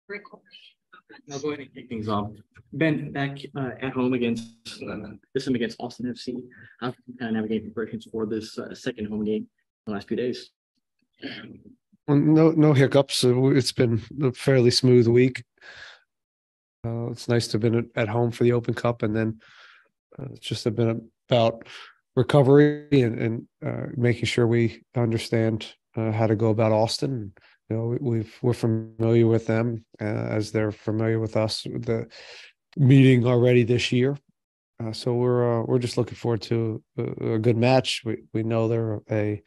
Great call. I'll go ahead and kick things off. Ben, back at home against this time against Austin FC. How can you kind of navigate preparations for this second home game in the last few days? Well, no hiccups. It's been a fairly smooth week. It's nice to have been at home for the Open Cup, and then it's just been about recovery and making sure we understand how to go about Austin. You know, we're familiar with them as they're familiar with us. With the meeting already this year, so we're just looking forward to a good match. We know they're a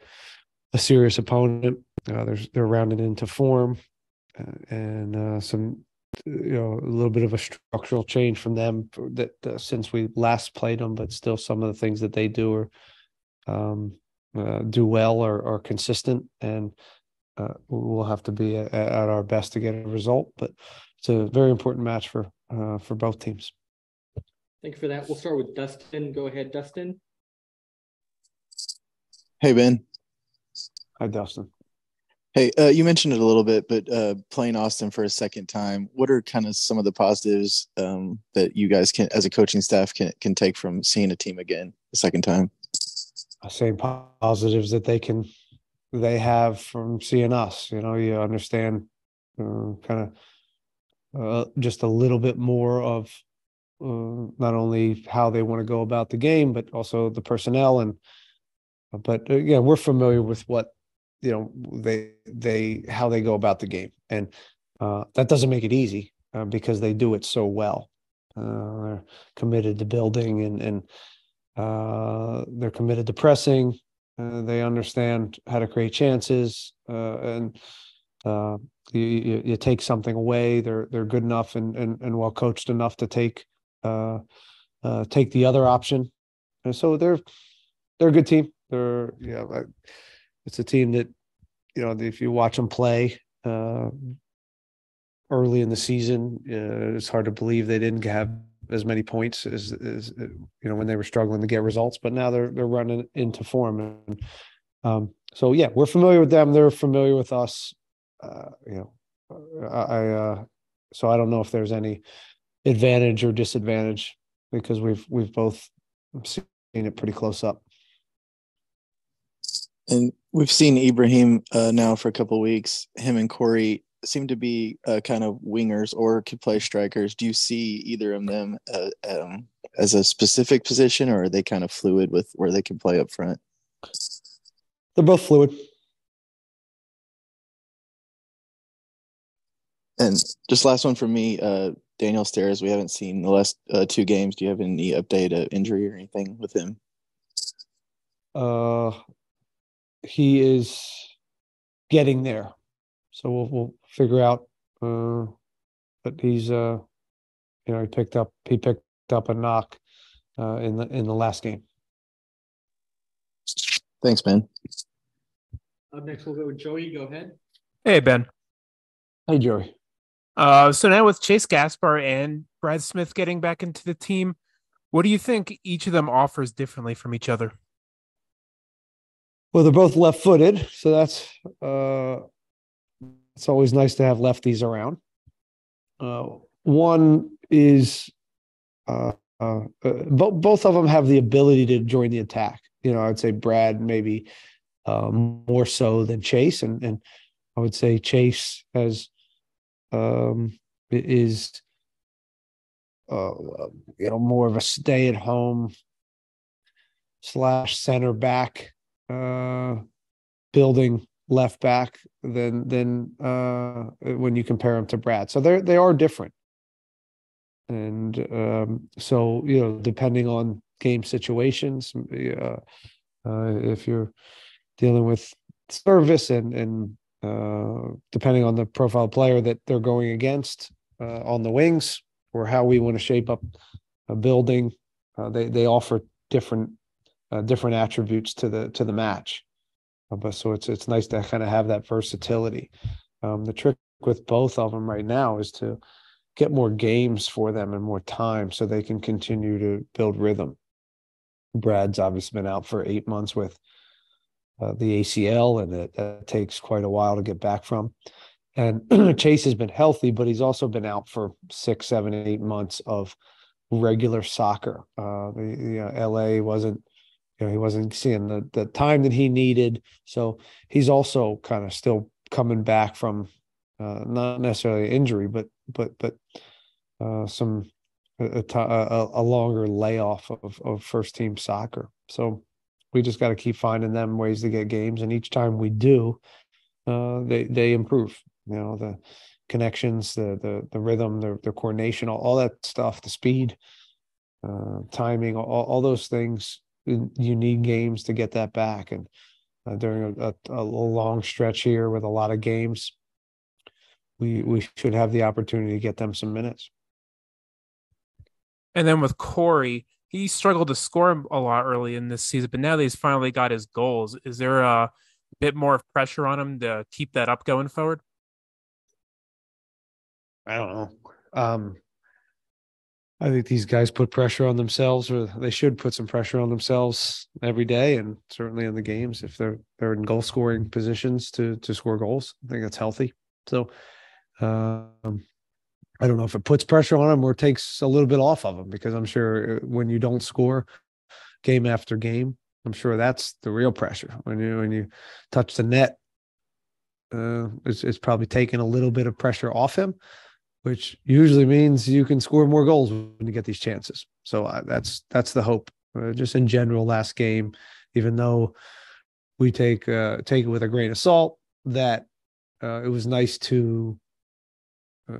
serious opponent. They're rounding into form, and some a little bit of a structural change from them that since we last played them, but still some of the things that they do do well are consistent, and we'll have to be at our best to get a result. But it's a very important match for both teams. Thank you for that. We'll start with Dustin. Go ahead, Dustin. Hey, Ben. Hi, Dustin. Hey, you mentioned it a little bit, but playing Austin for a second time, what are kind of some of the positives that you guys can, as a coaching staff, can take from seeing a team again a second time? Same positives that they have from seeing us. You know, you understand kind of just a little bit more of not only how they want to go about the game, but also the personnel. But we're familiar with what, they how they go about the game, and that doesn't make it easy because they do it so well. They're committed to building and they're committed to pressing. They understand how to create chances, and you take something away. They're good enough and well coached enough to take the other option, and so they're a good team. It's a team that, if you watch them play early in the season, it's hard to believe they didn't have as many points as when they were struggling to get results. But now they're running into form, and we're familiar with them. They're familiar with us. So I don't know if there's any advantage or disadvantage because we've both seen it pretty close up. And we've seen Ibrahim now for a couple of weeks. Him and Corey seem to be kind of wingers or could play strikers. Do you see either of them as a specific position, or are they kind of fluid with where they can play up front? They're both fluid. And just last one for me, Daniel Stairs, we haven't seen the last two games. Do you have any update, injury or anything with him? He is getting there, so we'll figure out. But he's he picked up a knock in the last game. Thanks, Ben. Up next, we'll go with Joey. Go ahead. Hey, Ben. Hey, Joey. So now with Chase Gaspar and Brad Smith getting back into the team, what do you think each of them offers differently from each other? Well, they're both left-footed, so that's it's always nice to have lefties around. One is both of them have the ability to join the attack. I'd say Brad maybe more so than Chase, and I would say Chase is more of a stay-at-home / center back. Building left back than when you compare them to Brad. So they are different. And depending on game situations, if you're dealing with service and depending on the profile player that they're going against on the wings or how we want to shape up a building, they offer different attributes to the match, but so it's nice to kind of have that versatility. The trick with both of them right now is to get more games for them and more time so they can continue to build rhythm. Brad's obviously been out for 8 months with the ACL, and that takes quite a while to get back from. And Chase has been healthy, but he's also been out for 6, 7, 8 months of regular soccer. LA wasn't, he wasn't seeing the time that he needed. So he's also kind of still coming back from not necessarily injury, but some a longer layoff of first team soccer. So we just got to keep finding them ways to get games, and each time we do, they improve. The connections, the rhythm, the coordination, all that stuff, the speed, timing, all those things. You need games to get that back, and during a long stretch here with a lot of games, we should have the opportunity to get them some minutes. And then with Corey, he struggled to score a lot early in this season, but now that he's finally got his goals, is there a bit more of pressure on him to keep that up going forward? I don't know. I think these guys put pressure on themselves, or they should put some pressure on themselves every day, and certainly in the games if they're in goal scoring positions to score goals. I think that's healthy. So I don't know if it puts pressure on them or takes a little bit off of them, because I'm sure when you don't score game after game, I'm sure that's the real pressure. When you touch the net, it's probably taking a little bit of pressure off him, which usually means you can score more goals when you get these chances. So that's the hope. Just in general, last game, even though we take it with a grain of salt, that it was nice to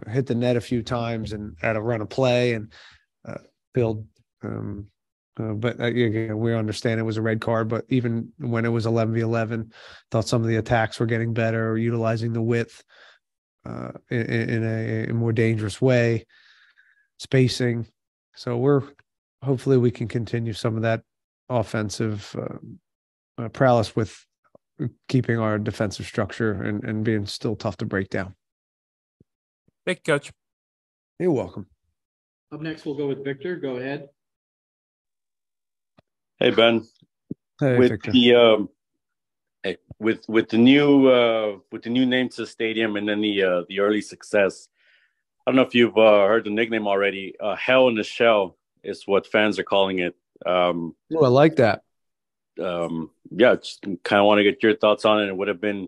hit the net a few times and at a run of play and build. But again, we understand it was a red card, but even when it was 11v11, thought some of the attacks were getting better, utilizing the width in a more dangerous way, spacing. So hopefully we can continue some of that offensive prowess with keeping our defensive structure and being still tough to break down. Thank you, Coach. You're welcome. Up next, we'll go with Victor. Go ahead. Hey, Ben. Hey, with Victor. the with the new name to the stadium and then the early success, I don't know if you've heard the nickname already. Hell in the Shell is what fans are calling it. Oh, I like that. Yeah, just kind of want to get your thoughts on it. It would have been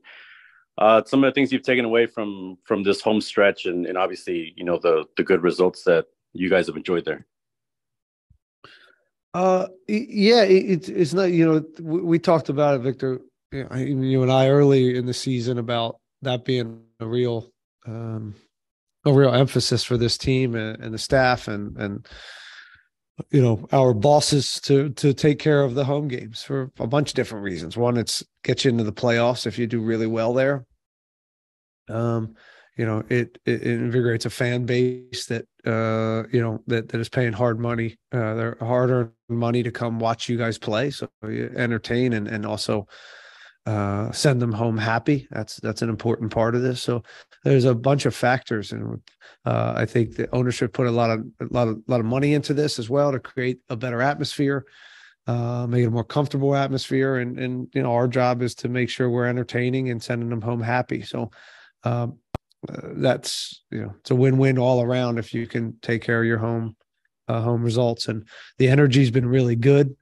some of the things you've taken away from this home stretch, and obviously, the good results that you guys have enjoyed there. Yeah, it's not, we talked about it, Victor, you and I early in the season about that being a real emphasis for this team and the staff and our bosses to take care of the home games for a bunch of different reasons. One, it's get you into the playoffs if you do really well there. It invigorates a fan base that that is paying hard money, their hard-earned money to come watch you guys play. So you entertain and also send them home happy. That's an important part of this. So there's a bunch of factors, and I think the ownership put a lot of money into this as well to create a better atmosphere, make it a more comfortable atmosphere, and our job is to make sure we're entertaining and sending them home happy. So that's it's a win-win all around if you can take care of your home results. And the energy's been really good.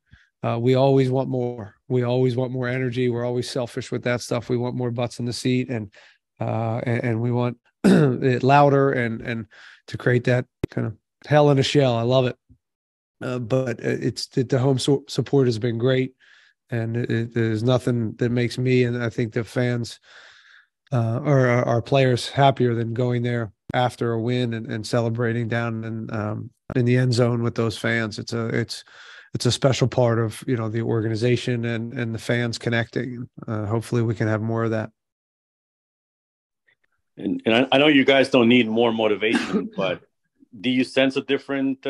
We always want more. We always want more energy. We're always selfish with that stuff. We want more butts in the seat, and we want it louder and to create that kind of hell in a shell. I love it. But the home support has been great, and there's nothing that makes me, and I think the fans or our players, happier than going there after a win and celebrating down in the end zone with those fans. It's a special part of the organization and the fans connecting. Hopefully we can have more of that. And I know you guys don't need more motivation, but do you sense a different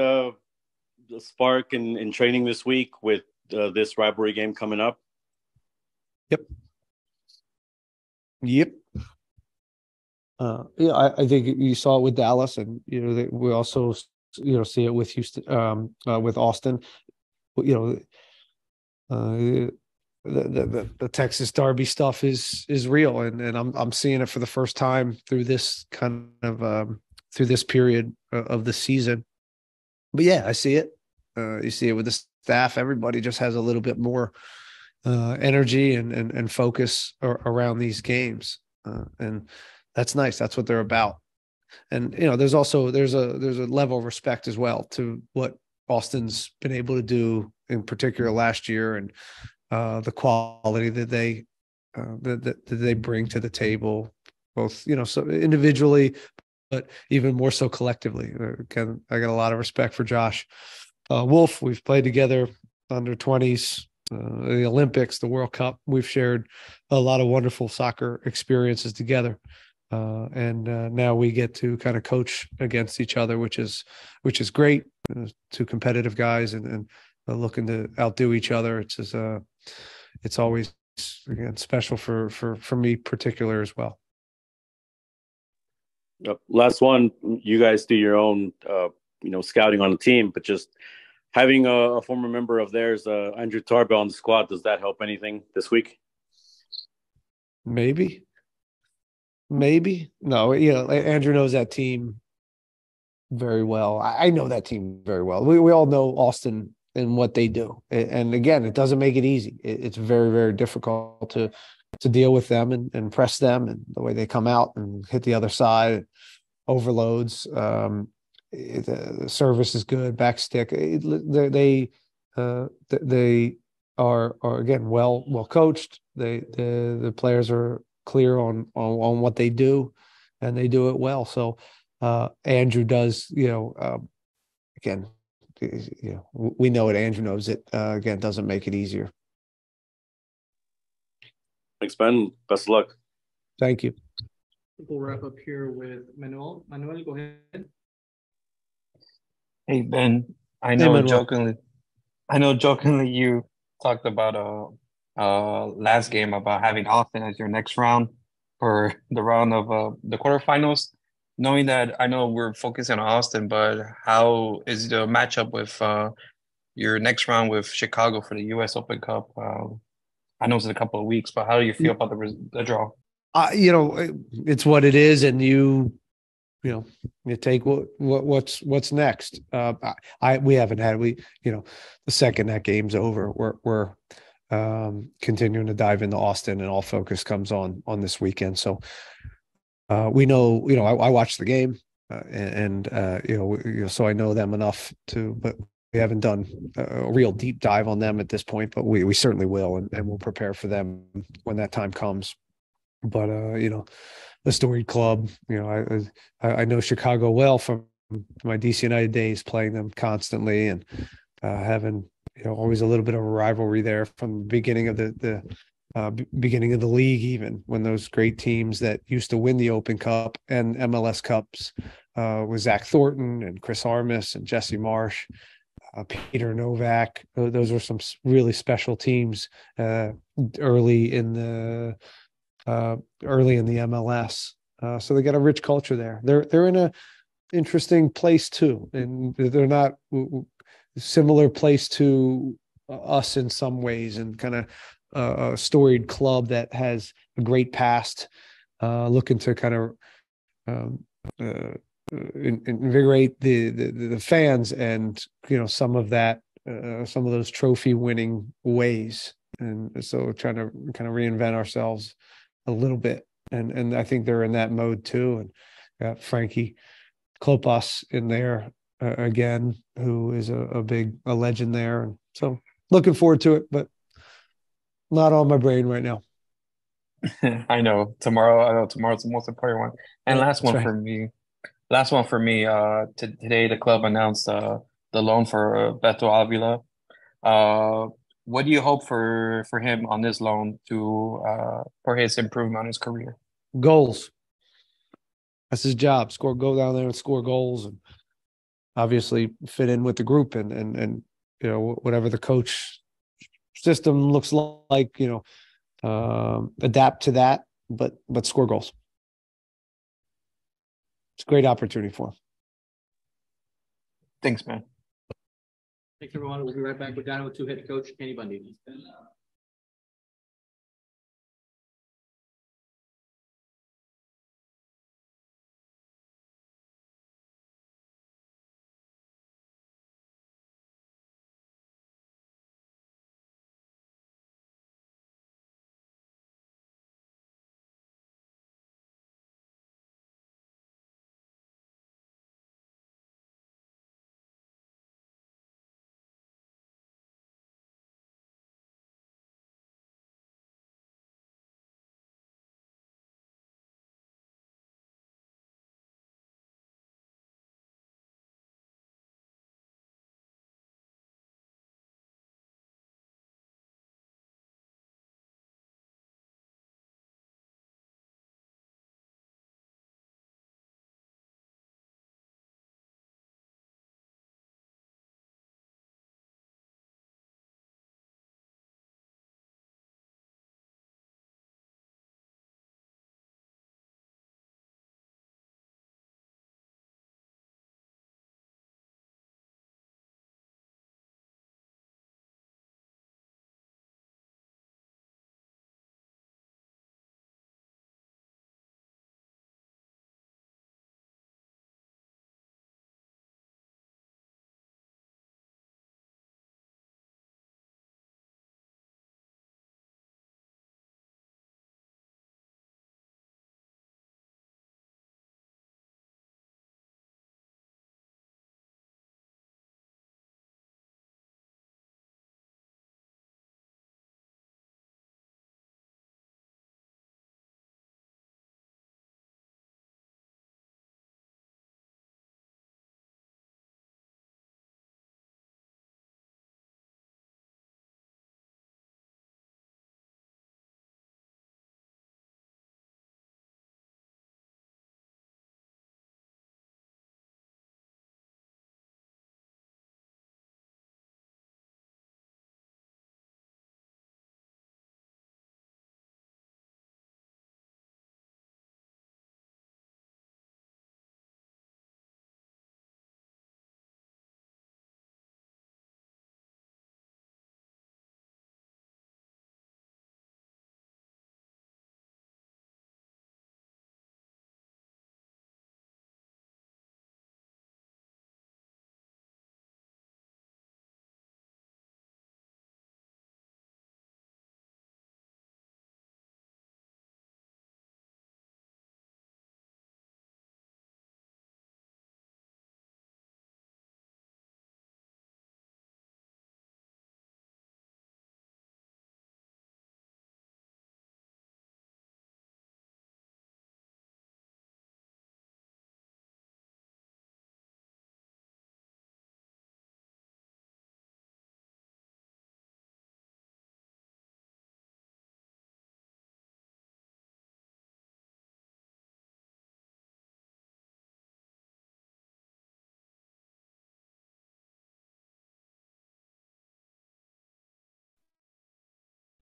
spark in training this week with this rivalry game coming up? Yep. I think you saw it with Dallas, and we also see it with Houston, with Austin. the Texas Derby stuff is real, and I'm seeing it for the first time through this kind of through this period of the season. But yeah, I see it. You see it with the staff. Everybody just has a little bit more energy and focus around these games, and that's nice. That's what they're about. And there's a level of respect as well to what Austin's been able to do, in particular last year, and the quality that they bring to the table, both so individually, but even more so collectively. Again, I got a lot of respect for Josh Wolf. We've played together under 20s, the Olympics, the World Cup. We've shared a lot of wonderful soccer experiences together. And now we get to kind of coach against each other, which is great. Two competitive guys and looking to outdo each other. It's always, again, special for me particular as well. Last one, you guys do your own, scouting on the team, but just having a former member of theirs, Andrew Tarbell, on the squad, does that help anything this week? Maybe. No, Andrew knows that team very well. I know that team very well. We all know Austin and what they do. And again, it doesn't make it easy. It's very, very difficult to deal with them and press them, and the way they come out and hit the other side, overloads. The service is good, back stick. They are again well coached. The players are clear on what they do, and they do it well. So Andrew does, again, we know it. Andrew knows it. Again, doesn't make it easier. Thanks, Ben. Best of luck. Thank you. We'll wrap up here with Manuel. Manuel, go ahead. Hey Ben, I know jokingly you talked about last game about having Austin as your next round for the round of the quarterfinals. Knowing that, I know we're focusing on Austin, but how is the matchup with your next round with Chicago for the U.S. Open Cup? I know it's in a couple of weeks, but how do you feel about the draw? It's what it is, and you take what's next. We haven't had the second that game's over, we're continuing to dive into Austin, and all focus comes on this weekend. So we know, I watched the game, so I know them enough but we haven't done a real deep dive on them at this point, but we certainly will, and we'll prepare for them when that time comes. But the storied club, I know Chicago well from my DC United days, playing them constantly, and having always a little bit of a rivalry there from the beginning of the beginning of the league, even when those great teams that used to win the Open Cup and MLS Cups with Zach Thornton and Chris Armas and Jesse Marsh, Peter Novak. Those were some really special teams early in the MLS. So they got a rich culture there. They're in a interesting place too, and they're not similar place to us in some ways, and kind of a storied club that has a great past, looking to kind of invigorate the fans, and some of those trophy winning ways, and so trying to kind of reinvent ourselves a little bit, and I think they're in that mode too. And got Frankie Klopas in there again, who is a legend there, and so looking forward to it, but not on my brain right now. I know tomorrow's the most important one. And Yeah, last one for me. Today the club announced the loan for Beto Avila. What do you hope for him on this loan for his improvement on his career? Goals. That's his job. Go down there and score goals, and obviously fit in with the group, and whatever the coach system looks like, adapt to that, but score goals. It's a great opportunity for him. Thanks, man. Thanks, everyone. We'll be right back with Dynamo 2 head coach Kenny Bundy.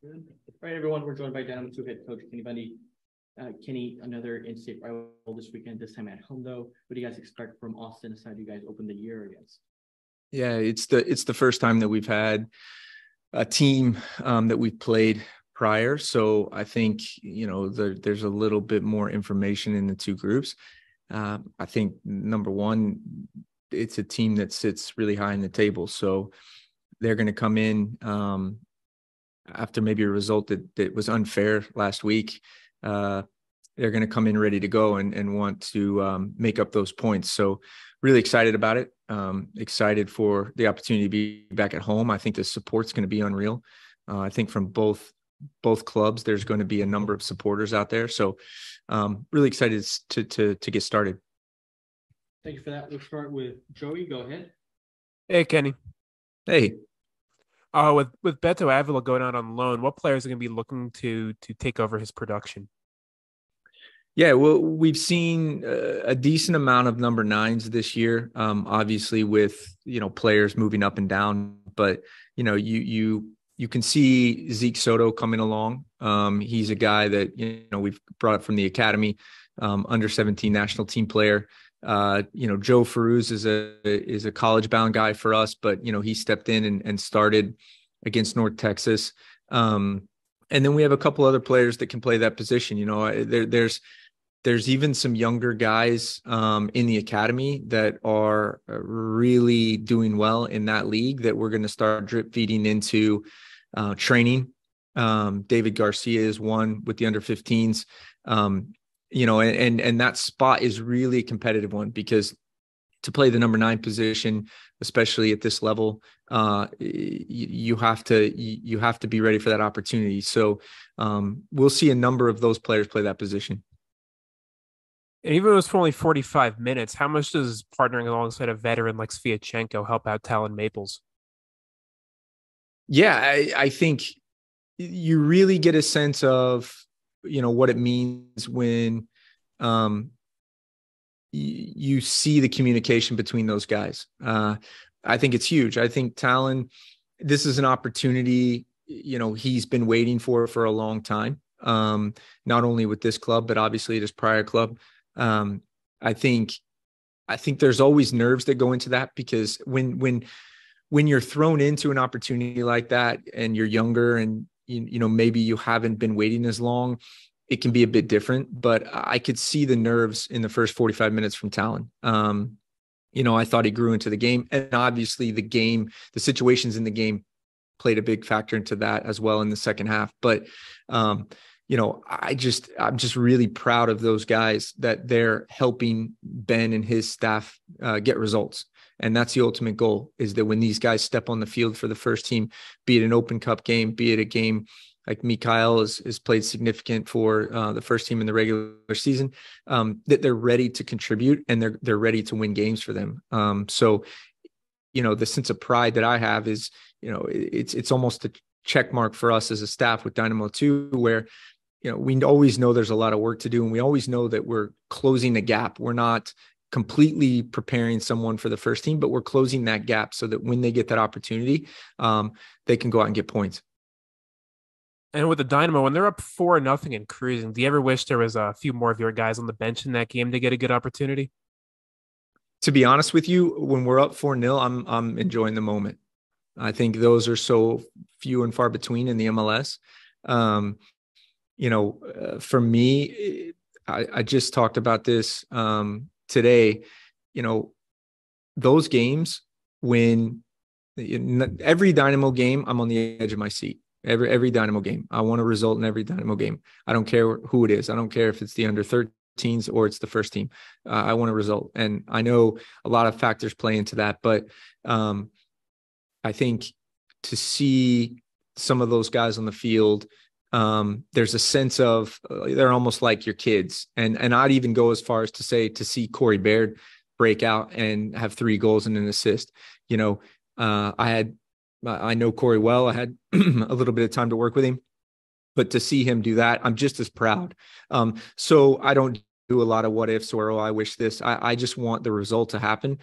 Good. All right, everyone, we're joined by Dynamo 2 head coach Kenny Bundy. Kenny, another in-state rival this weekend, this time at home, though. What do you guys expect from Austin? How do you guys open the year against? Yeah, it's the first time that we've had a team that we've played prior. So I think, there's a little bit more information in the two groups. I think number one, it's a team that sits really high in the table. So they're going to come in after maybe a result that was unfair last week. They're going to come in ready to go and want to make up those points. So really excited about it. Excited for the opportunity to be back at home. I think the support's going to be unreal. I think from both clubs, there's going to be a number of supporters out there. So really excited to get started. Thank you for that. We'll start with Joey. Go ahead. Hey, Kenny. Hey. With Beto Avila going out on loan, what players are going to be looking to take over his production? Yeah, well, we've seen a decent amount of number 9s this year, obviously with, players moving up and down, but, you can see Zeke Soto coming along. He's a guy that, we've brought up from the academy, under 17 national team player. Joe Feruz is a college bound guy for us, but, he stepped in and started against North Texas. And then we have a couple other players that can play that position. There's even some younger guys in the academy that are really doing well in that league that we're going to start drip feeding into training. David Garcia is one with the under 15s, and that spot is really a competitive one because to play the number 9 position, especially at this level, you have to be ready for that opportunity. So we'll see a number of those players play that position. And even though it's for only 45 minutes, how much does partnering alongside a veteran like Sviatchenko help out Talon Maples? Yeah, I think you really get a sense of, what it means when you see the communication between those guys. I think it's huge. I think Talon, this is an opportunity, he's been waiting for a long time, not only with this club, but obviously at his prior club. I think there's always nerves that go into that because when you're thrown into an opportunity like that and you're younger and maybe you haven't been waiting as long, it can be a bit different, but I could see the nerves in the first 45 minutes from Talon. I thought he grew into the game, and obviously the situations in the game played a big factor into that as well in the second half. But I'm just really proud of those guys that they're helping Ben and his staff get results. And that's the ultimate goal, is that when these guys step on the field for the first team, be it an Open Cup game, be it a game like Mikhail has played significant for the first team in the regular season, that they're ready to contribute and they're ready to win games for them. So the sense of pride that I have is, it's almost a check mark for us as a staff with Dynamo 2, where we always know there's a lot of work to do, and we always know that we're closing the gap. We're not completely preparing someone for the first team, but we're closing that gap so that when they get that opportunity, they can go out and get points. And with the Dynamo, when they're up 4-0 and cruising, do you ever wish there was a few more of your guys on the bench in that game to get a good opportunity? To be honest with you, when we're up 4-0, I'm enjoying the moment. I think those are so few and far between in the MLS. For me, I just talked about this today. Those games when every Dynamo game, I'm on the edge of my seat. Every Dynamo game, I want a result in every Dynamo game. I don't care who it is. I don't care if it's the under 13s or it's the first team. I want a result, and I know a lot of factors play into that. But I think to see some of those guys on the field, there's a sense of they're almost like your kids. And I'd even go as far as to say to see Corey Baird break out and have 3 goals and an assist. I know Corey well. I had a little bit of time to work with him, but to see him do that, I'm just as proud. So I don't do a lot of what ifs or, I wish this. I just want the result to happen.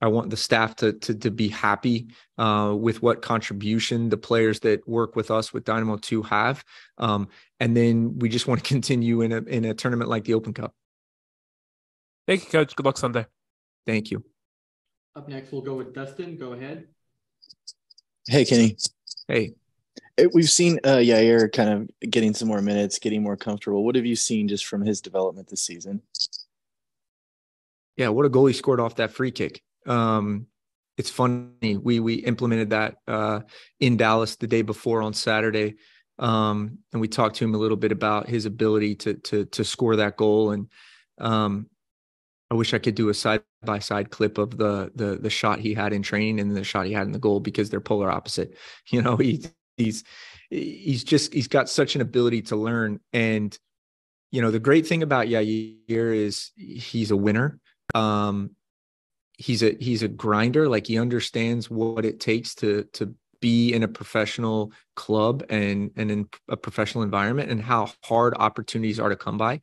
I want the staff to be happy with what contribution the players that work with us with Dynamo 2 have. And then we just want to continue in a tournament like the Open Cup. Thank you, Coach. Good luck Sunday. Thank you. Up next, we'll go with Dustin. Go ahead. Hey, Kenny. Hey. We've seen Yair kind of getting some more minutes, getting more comfortable. What have you seen just from his development this season? Yeah, what a goal he scored off that free kick. It's funny. We implemented that in Dallas the day before on Saturday. And we talked to him a little bit about his ability to score that goal. And I wish I could do a side-by-side clip of the shot he had in training and the shot he had in the goal, because they're polar opposite. You know, he's got such an ability to learn. And, you know, the great thing about Yair is he's a winner. He's a grinder. Like, he understands what it takes to be in a professional club and in a professional environment, and how hard opportunities are to come by.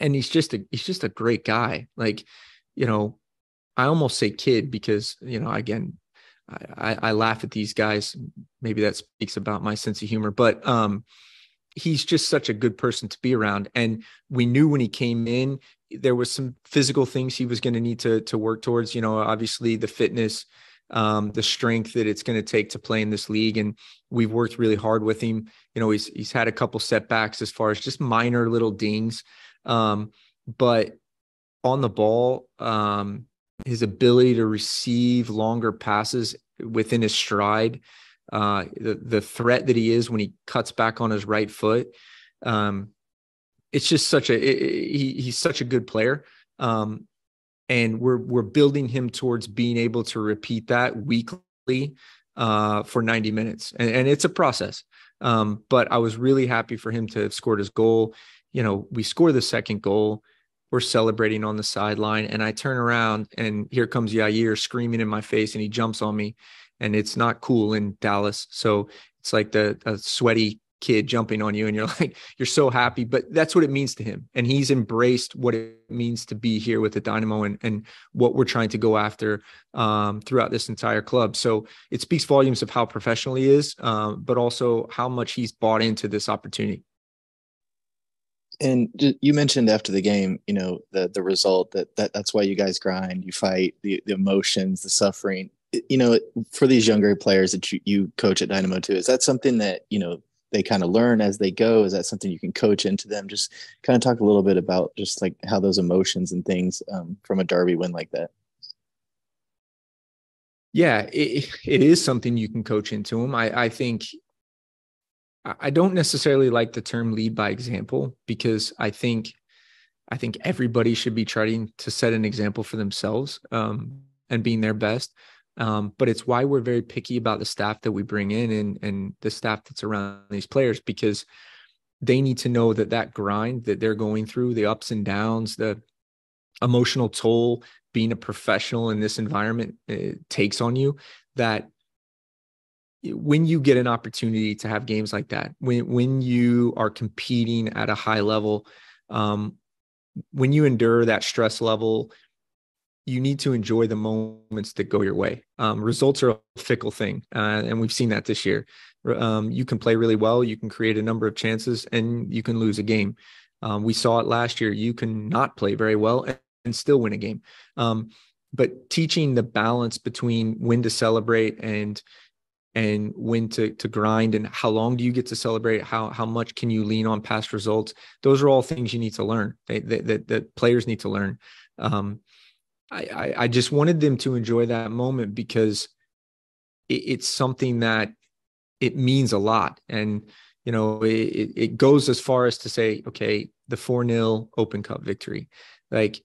And he's just a great guy. Like, you know, I almost say kid because, you know, again, I laugh at these guys. Maybe that speaks about my sense of humor, but he's just such a good person to be around. And we knew when he came in, there was some physical things he was going to need to work towards, you know, obviously the fitness, the strength that it's going to take to play in this league. And we've worked really hard with him. You know, he's had a couple setbacks as far as just minor little dings. But on the ball, his ability to receive longer passes within his stride, the threat that he is when he cuts back on his right foot. It's just he's such a good player. And we're building him towards being able to repeat that weekly, for 90 minutes. And it's a process. But I was really happy for him to have scored his goal. You know, we score the second goal, we're celebrating on the sideline, and I turn around and here comes Yair screaming in my face, and he jumps on me, and it's not cool in Dallas. So it's like a sweaty kid jumping on you, and you're like, you're so happy, but that's what it means to him. And he's embraced what it means to be here with the Dynamo and what we're trying to go after throughout this entire club. So it speaks volumes of how professional he is, but also how much he's bought into this opportunity. And you mentioned after the game, you know, the result that's why you guys grind, you fight, the emotions, the suffering. You know, for these younger players that you coach at Dynamo 2, is that something that, you know, they kind of learn as they go? Is that something you can coach into them? Just kind of talk a little bit about just like how those emotions and things from a derby win like that. Yeah, it is something you can coach into them. I think I don't necessarily like the term lead by example, because I think everybody should be trying to set an example for themselves and being their best. But it's why we're very picky about the staff that we bring in and the staff that's around these players, because they need to know that grind that they're going through, the ups and downs, the emotional toll being a professional in this environment takes on you, that when you get an opportunity to have games like that, when you are competing at a high level, when you endure that stress level, you need to enjoy the moments that go your way. Results are a fickle thing. And we've seen that this year. You can play really well. You can create a number of chances and you can lose a game. We saw it last year. You can not play very well and still win a game. But teaching the balance between when to celebrate and when to grind, and how long do you get to celebrate? How much can you lean on past results? Those are all things you need to learn, that players need to learn. I just wanted them to enjoy that moment, because it's something that it means a lot. And, you know, it goes as far as to say, okay, the 4-0 Open Cup victory, like,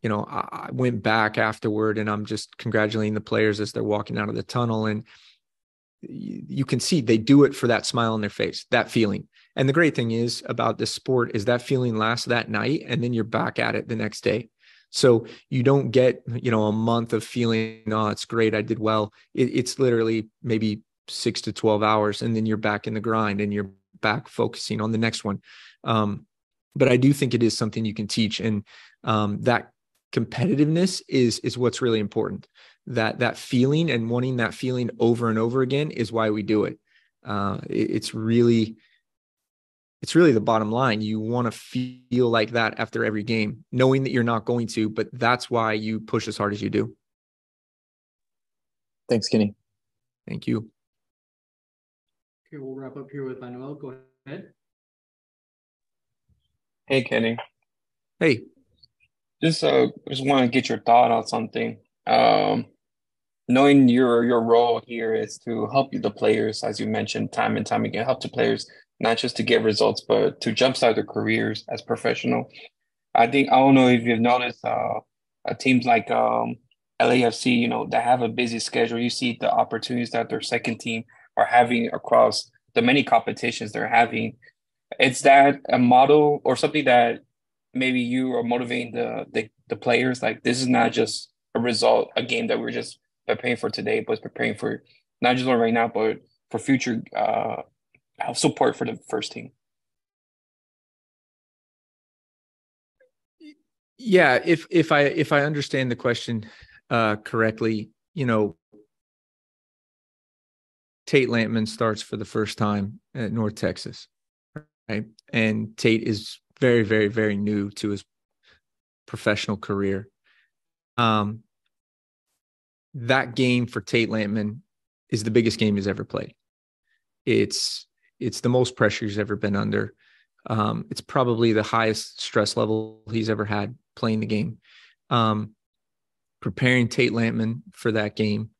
you know, I went back afterward and I'm just congratulating the players as they're walking out of the tunnel, and you can see they do it for that smile on their face, that feeling. And the great thing is about this sport is that feeling lasts that night, and then you're back at it the next day. So you don't get, you know, a month of feeling, oh, it's great, I did well. It's literally maybe 6 to 12 hours, and then you're back in the grind and you're back focusing on the next one. But I do think it is something you can teach, and that competitiveness is what's really important. That feeling and wanting that feeling over and over again is why we do it. It's really the bottom line. You want to feel like that after every game, knowing that you're not going to, but that's why you push as hard as you do. Thanks, Kenny. Thank you. Okay, we'll wrap up here with Manuel. Go ahead. Hey, Kenny. Hey. Just want to get your thought on something. Knowing your role here is to help the players, as you mentioned, time and time again, help the players not just to get results, but to jumpstart their careers as professional. I don't know if you've noticed, teams like LAFC, you know, that have a busy schedule. You see the opportunities that their second team are having across the many competitions they're having. Is that a model or something that maybe you are motivating the players? Like, this is not just a game that we're just preparing for today, but preparing for not just right now, but for future support for the first team. Yeah, if I understand the question correctly, you know, Tate Lampman starts for the first time at North Texas, right? And Tate is very, very, very new to his professional career. That game for Tate Lampman is the biggest game he's ever played. It's the most pressure he's ever been under. It's probably the highest stress level he's ever had playing the game. Preparing Tate Lampman for that game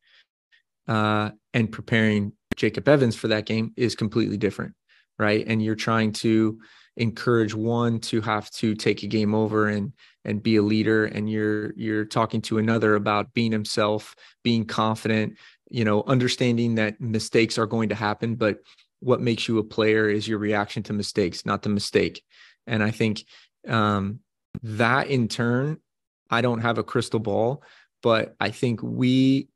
and preparing Jacob Evans for that game is completely different, right? And you're trying to encourage one to have to take a game over and be a leader, and you're talking to another about being himself, being confident, you know, understanding that mistakes are going to happen, but what makes you a player is your reaction to mistakes, not the mistake. And I think that in turn, I don't have a crystal ball, but I think we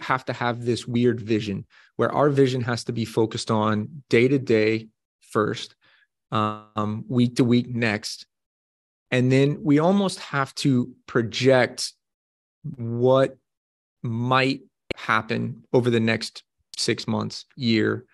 have to have this weird vision where our vision has to be focused on day to day first, week to week next. And then we almost have to project what might happen over the next 6 months, year,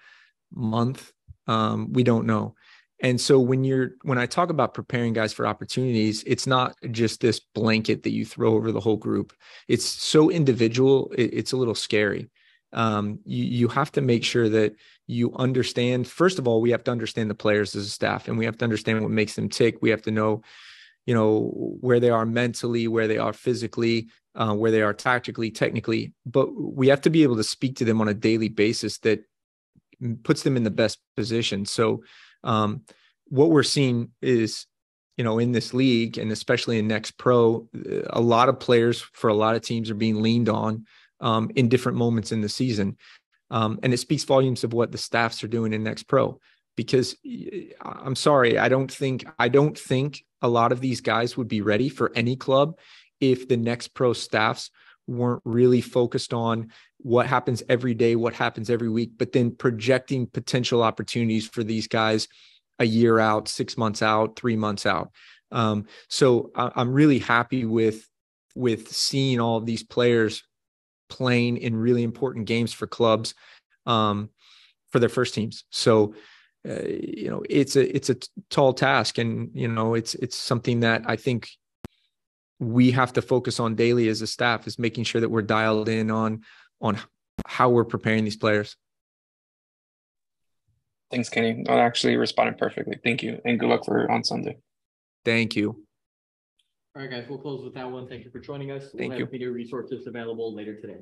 month. We don't know. And so when I talk about preparing guys for opportunities, it's not just this blanket that you throw over the whole group. It's so individual. It's a little scary. You have to make sure that you understand. First of all, we have to understand the players as a staff, and we have to understand what makes them tick. We have to know, you know, where they are mentally, where they are physically, where they are tactically, technically. But we have to be able to speak to them on a daily basis that puts them in the best position. So what we're seeing is, you know, in this league, and especially in Next Pro, a lot of players for a lot of teams are being leaned on in different moments in the season. And it speaks volumes of what the staffs are doing in Next Pro, because I'm sorry, I don't think a lot of these guys would be ready for any club if the Next Pro staffs weren't really focused on what happens every day, what happens every week, but then projecting potential opportunities for these guys a year out, 6 months out, 3 months out. So I'm really happy with seeing all of these players playing in really important games for clubs, for their first teams. So, you know, it's a tall task, and, you know, it's something that I think we have to focus on daily as a staff, is making sure that we're dialed in on how we're preparing these players. Thanks, Kenny. That actually responded perfectly. Thank you. And good luck on Sunday. Thank you. All right, guys, we'll close with that one. Thank you for joining us. Thank We'll you. have video resources available later today.